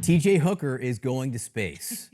TJ Hooker is going to space.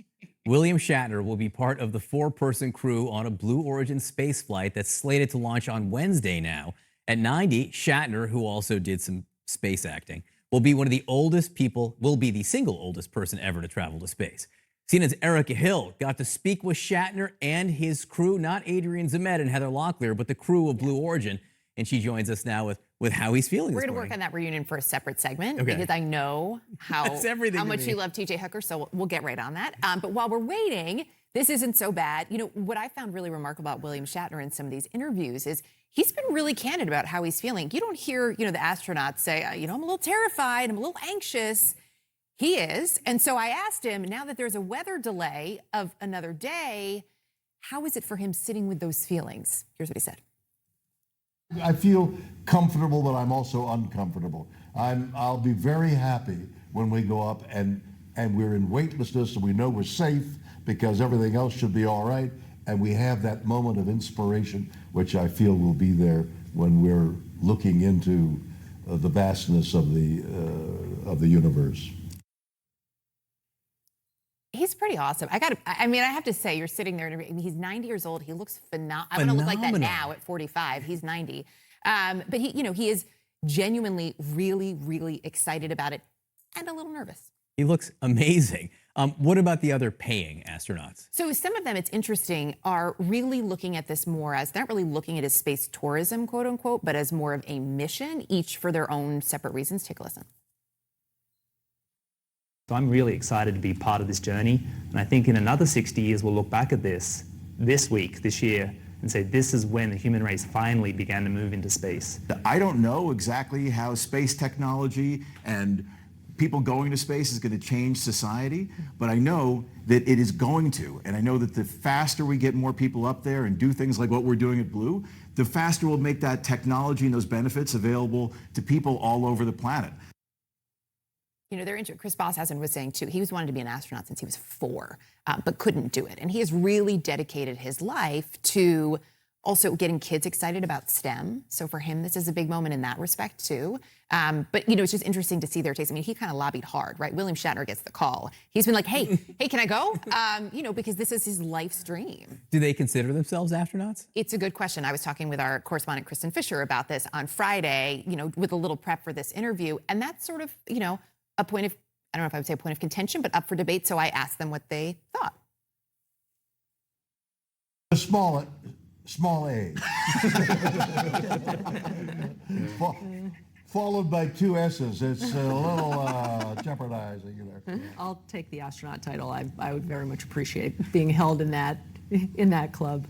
William Shatner will be part of the 4-person crew on a Blue Origin space flight that's slated to launch on Wednesday now. At 90, Shatner, who also did some space acting, will be the single oldest person ever to travel to space. CNN's Erica Hill got to speak with Shatner and his crew, not Adrian Zemed and Heather Locklear, but the crew of Blue Origin. And she joins us now with how he's feeling We're this going to morning. work on that reunion for a separate segment because I know how much you love TJ Hooker, so we'll get right on that. But while we're waiting, this isn't so bad. You know, what I found really remarkable about William Shatner in some of these interviews is he's been really candid about how he's feeling. You don't hear, the astronauts say, I'm a little terrified, I'm a little anxious. He is. And so I asked him, now that there's a weather delay of another day, how is it for him sitting with those feelings? Here's what he said. I feel comfortable, but I'm also uncomfortable. I'll be very happy when we go up and we're in weightlessness and we know we're safe because everything else should be all right. And we have that moment of inspiration, which I feel will be there when we're looking into the vastness of the universe. He's pretty awesome. I have to say, you're sitting there, and he's 90 years old. He looks phenomenal. I'm going to look like that now at 45. He's 90. But he is genuinely really, really excited about it and a little nervous. He looks amazing. What about the other paying astronauts? So some of them, it's interesting, are really looking at this more as, they're not really looking at it as space tourism, quote unquote, but as more of a mission, each for their own separate reasons. Take a listen. So I'm really excited to be part of this journey. And I think in another 60 years, we'll look back at this year, and say this is when the human race finally began to move into space. I don't know exactly how space technology and people going to space is going to change society, but I know that it is going to. And I know that the faster we get more people up there and do things like what we're doing at Blue, the faster we'll make that technology and those benefits available to people all over the planet. Chris Bosshausen was saying, too, he was wanted to be an astronaut since he was 4, but couldn't do it. And he has really dedicated his life to also getting kids excited about STEM. So for him, this is a big moment in that respect, too. But, it's just interesting to see their taste. I mean, he kind of lobbied hard, right? William Shatner gets the call. He's been like, hey, can I go? Because this is his life's dream. Do they consider themselves astronauts? It's a good question. I was talking with our correspondent, Kristen Fisher, about this on Friday, with a little prep for this interview. And that's sort of, a point of, I don't know if I would say a point of contention, but up for debate. So I asked them what they thought. Small A. Followed by 2 S's. It's a little jeopardizing there. I'll take the astronaut title. I would very much appreciate being held in that club.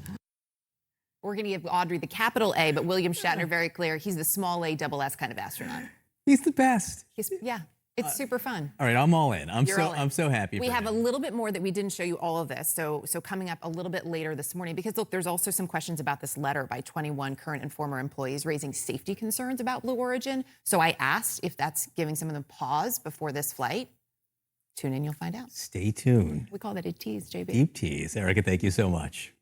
We're going to give Audrey the capital A, but William Shatner, very clear, he's the small A, double S kind of astronaut. He's the best. It's super fun. All right, I'm all in. I'm so happy. We have a little bit more that we didn't show you all of this. So coming up a little bit later this morning, because look, there's also some questions about this letter by 21 current and former employees raising safety concerns about Blue Origin. So I asked if that's giving some of them pause before this flight. Tune in, you'll find out. Stay tuned. We call that a tease, JB. Deep tease. Erica, thank you so much.